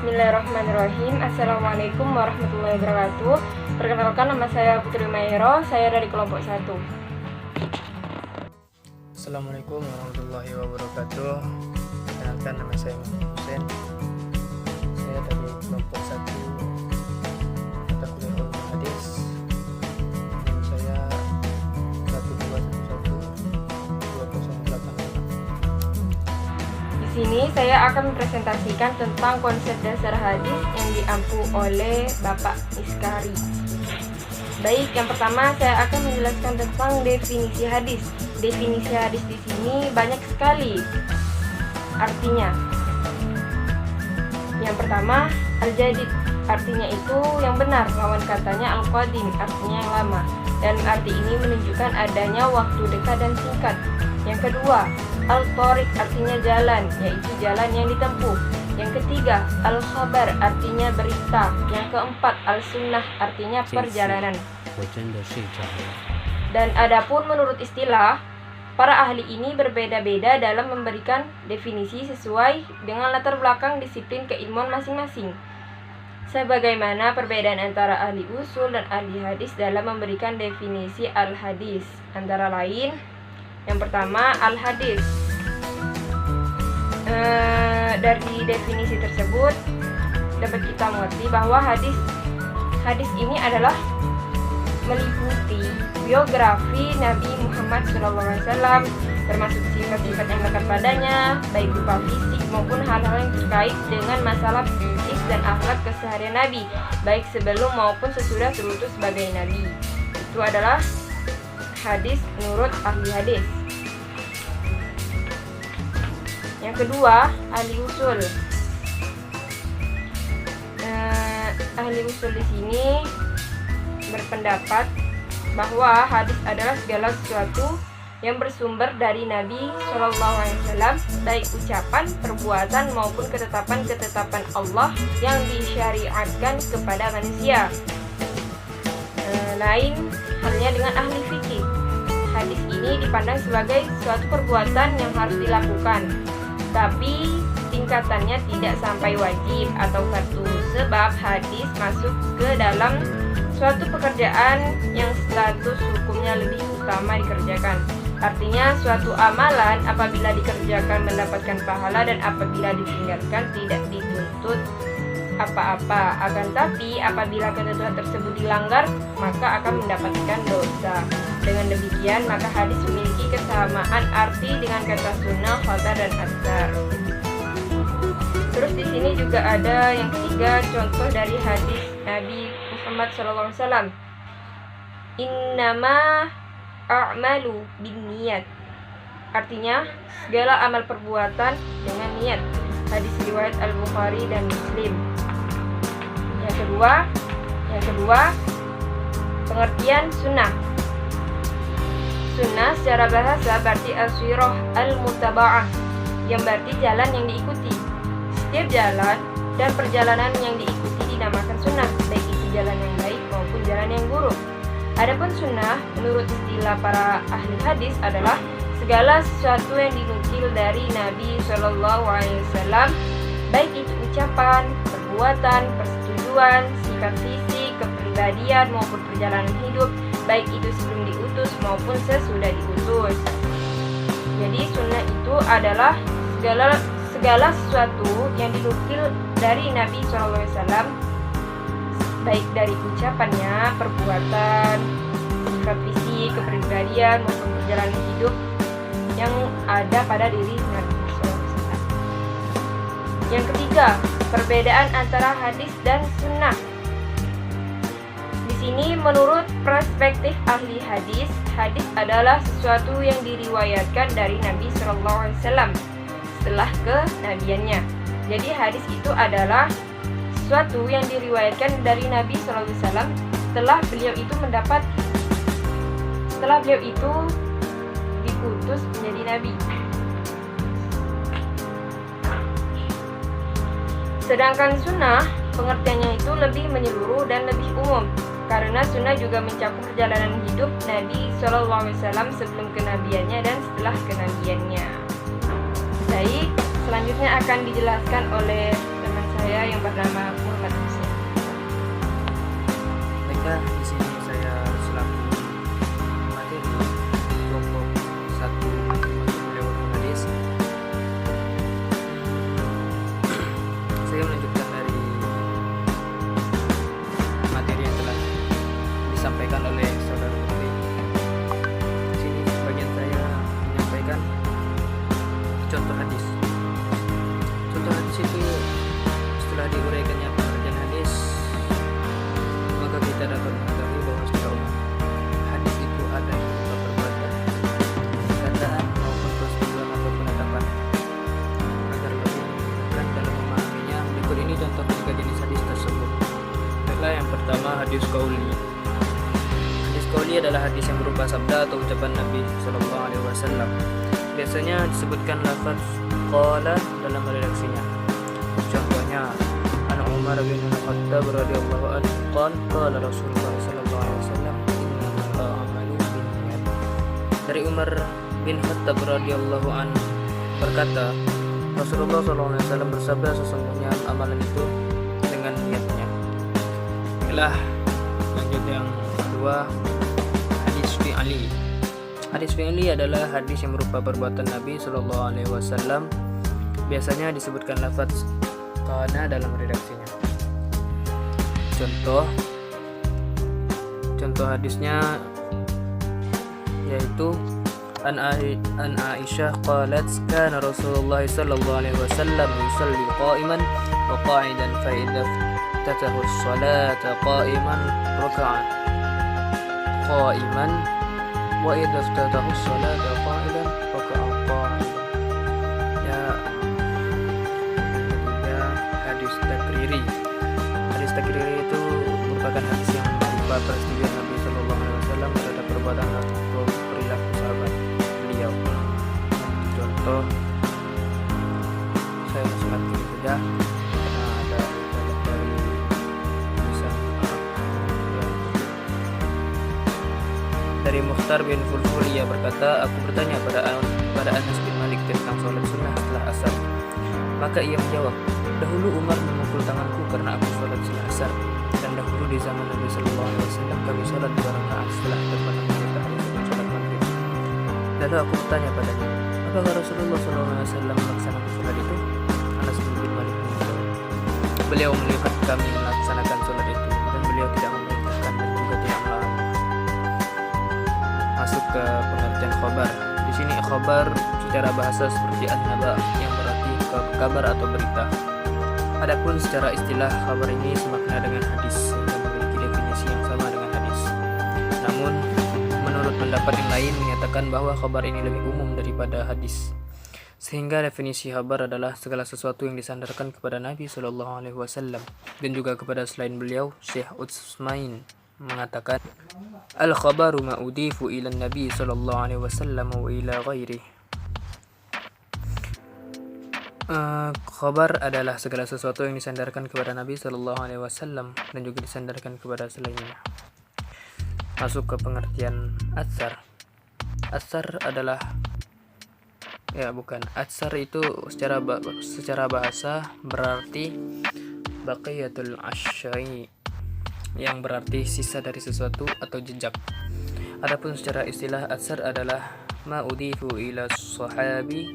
Bismillahirrahmanirrahim. Assalamualaikum warahmatullahi wabarakatuh. Perkenalkan, nama saya Putri Mairo. Saya dari kelompok 1. Assalamualaikum warahmatullahi wabarakatuh. Perkenalkan, nama saya Muhammad Hussein. Saya dari kelompok 1 mata kuliah ulum hadis. Nomor saya 1211208. Di sini saya akan mempresentasikan tentang konsep dasar hadis yang diampu oleh Bapak Iskari. Baik, yang pertama saya akan menjelaskan tentang definisi hadis. Definisi hadis di sini banyak sekali artinya. Yang pertama, al-jadid, artinya itu yang benar, lawan katanya al-qadim, artinya yang lama. Dan arti ini menunjukkan adanya waktu dekat dan singkat. Yang kedua, al-thariq, artinya jalan, yaitu jalan yang ditempuh. Yang ketiga, al-khabar, artinya berita. Yang keempat, al-sunnah, artinya perjalanan. Dan adapun menurut istilah, para ahli ini berbeda-beda dalam memberikan definisi sesuai dengan latar belakang disiplin keilmuan masing-masing. Sebagaimana perbedaan antara ahli usul dan ahli hadis dalam memberikan definisi al-hadis. Antara lain, yang pertama, al-hadis. Dari definisi tersebut dapat kita mengerti bahwa hadis ini adalah meliputi biografi Nabi Muhammad SAW, termasuk sifat-sifat yang melekat padanya, baik berupa fisik maupun hal-hal yang terkait dengan masalah psikis dan akhlak keseharian Nabi, baik sebelum maupun sesudah terutus sebagai Nabi. Itu adalah hadis menurut ahli hadis. Yang kedua, ahli usul. Ahli usul di sini berpendapat bahwa hadis adalah segala sesuatu yang bersumber dari Nabi SAW, baik ucapan, perbuatan maupun ketetapan-ketetapan Allah yang disyariatkan kepada manusia. Lain halnya dengan ahli fikih. Hadis ini dipandang sebagai suatu perbuatan yang harus dilakukan, tapi tingkatannya tidak sampai wajib atau fardu, sebab hadis masuk ke dalam suatu pekerjaan yang status hukumnya lebih utama dikerjakan. Artinya suatu amalan apabila dikerjakan mendapatkan pahala, dan apabila ditinggalkan tidak dituntut apa-apa. Akan tapi apabila ketentuan tersebut dilanggar, maka akan mendapatkan dosa. Dengan demikian, maka hadis memiliki kesamaan arti dengan kata sunnah, khabar, dan athar. Terus di sini juga ada yang ketiga, contoh dari hadis Nabi Muhammad SAW. Innama a'malu binniyat, artinya segala amal perbuatan dengan niat. Hadis riwayat Al-Bukhari dan Muslim. Yang kedua, pengertian sunnah. Sunnah secara bahasa berarti as-sirah al-mutaba'ah, yang berarti jalan yang diikuti. Setiap jalan dan perjalanan yang diikuti dinamakan sunnah, baik itu jalan yang baik maupun jalan yang buruk. Adapun sunnah menurut istilah para ahli hadis adalah segala sesuatu yang dinukil dari Nabi SAW, baik itu ucapan, perbuatan, persetujuan, sikap fisik, kepribadian maupun perjalanan hidup, baik itu sebelum diutus maupun sesudah diutus. Jadi sunnah itu adalah segala sesuatu yang dinukil dari Nabi SAW, baik dari ucapannya, perbuatan, sikap fisik, kepribadian maupun perjalanan hidup yang ada pada diri Nabi SAW. Yang ketiga, perbedaan antara hadis dan sunnah. Di sini menurut perspektif ahli hadis, hadis adalah sesuatu yang diriwayatkan dari Nabi SAW setelah kenabiannya. Jadi hadis itu adalah sesuatu yang diriwayatkan dari Nabi SAW setelah beliau itu diutus menjadi nabi. Sedangkan sunnah pengertiannya itu lebih menyeluruh dan lebih umum, karena sunnah juga mencakup perjalanan hidup Nabi SAW sebelum kenabiannya dan setelah kenabiannya. Baik, selanjutnya akan dijelaskan oleh teman saya yang bernama pertama, hadis qauli. Hadis qauli adalah hadis yang berupa sabda atau ucapan Nabi Shallallahu Alaihi Wasallam. Biasanya disebutkan lafaz qala dalam redaksinya. Contohnya, an Umar bin Khattab radhiyallahu anhu qala Rasulullah sallallahu alaihi wasallam innamal a'malu binniyat. Dari Umar bin Khattab radhiyallahu anhu berkata, Rasulullah sallallahu alaihi wasallam bersabda, sesungguhnya amalan itu dengan niatnya. Inilah lanjut yang kedua, hadis fi'li. Hadis fi'li adalah hadis yang berupa perbuatan Nabi sallallahu alaihi wasallam. Biasanya disebutkan lafaz kana dalam redaksinya. Contoh hadisnya yaitu an Aisyah qalat kana Rasulullah sallallahu alaihi wasallam yusalli qa'iman wa qa'idan fa idza iftataha as-salata qa'iman raka'a qa'iman wa idza iftataha as-salata qa'idan raka'a qa'idan. Hadis takriri itu merupakan hadis yang berupa persetujuan Nabi Shallallahu Alaihi Wasallam terhadap perbuatan atau perilaku sahabat beliau. Contoh, saya sangat ingin saja karena ada dari tulisan dari Mukhtar bin Fulful, ia berkata, aku bertanya pada Anas bin Malik tentang sholat sunnah setelah asar. Maka ia menjawab, dahulu Umar memukul tanganku karena aku sholat sunnah asar, dan dahulu di zaman Nabi Sallallahu Alaihi Wasallam kami sholat 2 rakaat setelah terbenam matahari sebelum sholat maghrib. Lalu aku bertanya padanya, apakah Rasulullah Sallallahu Alaihi Wasallam melaksanakan sholat itu? Anas bin Malik menjawab, beliau melihat kami melaksanakan sholat itu, dan beliau tidak memerintahkan dan juga tidak melarang. Masuk ke pengertian khobar. Di sini khobar secara bahasa seperti an-naba yang berarti kabar atau berita. Adapun secara istilah, khabar ini semakna dengan hadis dan memiliki definisi yang sama dengan hadis. Namun, menurut pendapat yang lain menyatakan bahwa khabar ini lebih umum daripada hadis. Sehingga definisi khabar adalah segala sesuatu yang disandarkan kepada Nabi Shallallahu Alaihi Wasallam dan juga kepada selain beliau. Syekh Utsmain mengatakan, al-khabaru ma udifu ila Nabi Shallallahu Alaihi Wasallam wa ila ghairihi. Khabar adalah segala sesuatu yang disandarkan kepada Nabi Shallallahu Alaihi Wasallam dan juga disandarkan kepada selainnya. Masuk ke pengertian atsar. Atsar adalah atsar itu secara bahasa berarti baqiyatul asyai, yang berarti sisa dari sesuatu atau jejak. Adapun secara istilah, atsar adalah ma udifu ila sahabi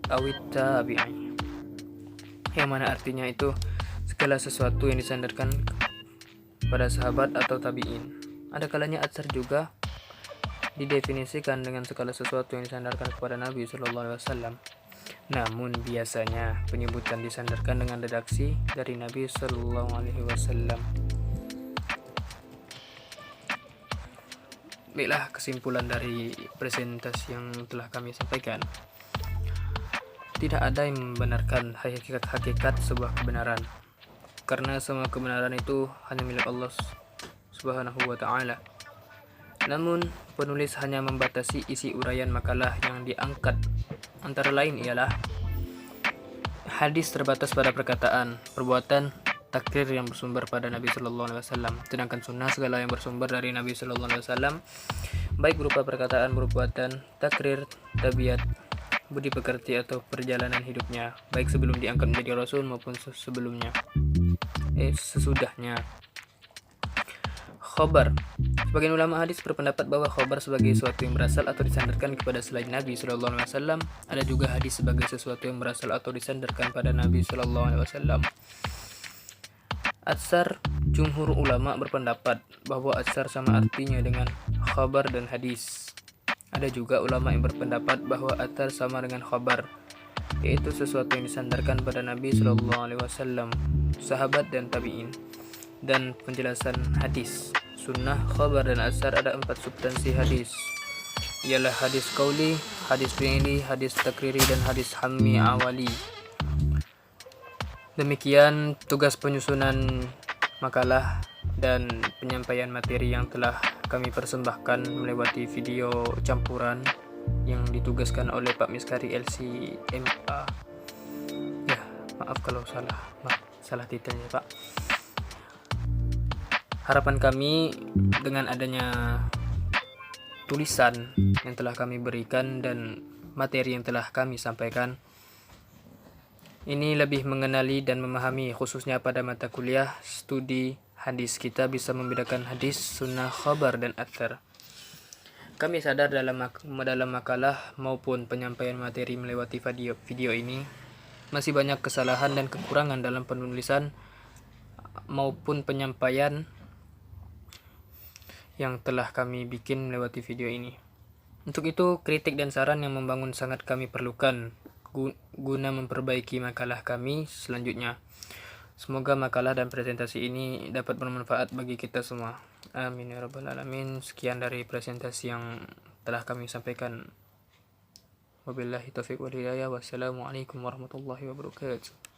awit tabi'i, yang mana artinya itu segala sesuatu yang disandarkan pada sahabat atau tabi'in. Ada kalanya atsar juga didefinisikan dengan segala sesuatu yang disandarkan kepada Nabi Sallallahu Alaihi Wasallam. Namun biasanya penyebutan disandarkan dengan redaksi dari Nabi Sallallahu Alaihi Wasallam. Baiklah, kesimpulan dari presentasi yang telah kami sampaikan. Tidak ada yang membenarkan hakikat sebuah kebenaran, karena semua kebenaran itu hanya milik Allah Subhanahu wa Ta'ala. Namun, penulis hanya membatasi isi uraian makalah yang diangkat. Antara lain ialah hadis terbatas pada perkataan, perbuatan, takrir yang bersumber pada Nabi Sallallahu Alaihi Wasallam. Sedangkan sunnah segala yang bersumber dari Nabi Sallallahu Alaihi Wasallam, baik berupa perkataan, perbuatan, takrir, tabiat, budi pekerti atau perjalanan hidupnya, baik sebelum diangkat menjadi rasul maupun sesudahnya. Khobar. Sebagian ulama hadis berpendapat bahwa khobar sebagai sesuatu yang berasal atau disandarkan kepada selain Nabi Sallallahu Alaihi Wasallam. Ada juga hadis sebagai sesuatu yang berasal atau disandarkan pada Nabi Sallallahu Alaihi Wasallam. Atsar, jumhur ulama berpendapat bahwa atsar sama artinya dengan khabar dan hadis. Ada juga ulama yang berpendapat bahwa atsar sama dengan khabar, yaitu sesuatu yang disandarkan pada Nabi Sallallahu Alaihi Wasallam, sahabat dan tabi'in. Dan penjelasan hadis, sunnah, khabar dan atsar, ada 4 substansi hadis, ialah hadis qauli, hadis fi'li, hadis takriri dan hadis hammi awali. Demikian tugas penyusunan makalah dan penyampaian materi yang telah kami persembahkan melewati video campuran yang ditugaskan oleh Pak Miskari LCMA. Ya, maaf kalau salah titelnya, Pak. Harapan kami dengan adanya tulisan yang telah kami berikan dan materi yang telah kami sampaikan ini lebih mengenali dan memahami, khususnya pada mata kuliah studi hadis, kita bisa membedakan hadis, sunnah, khabar, dan athar. Kami sadar dalam makalah maupun penyampaian materi melewati video ini masih banyak kesalahan dan kekurangan dalam penulisan maupun penyampaian yang telah kami bikin melewati video ini. Untuk itu, kritik dan saran yang membangun sangat kami perlukan guna memperbaiki makalah kami selanjutnya. Semoga makalah dan presentasi ini dapat bermanfaat bagi kita semua. Amin ya rabbal alamin. Sekian dari presentasi yang telah kami sampaikan. Wabillahi taufiq wal hidayah. Wassalamualaikum warahmatullahi wabarakatuh.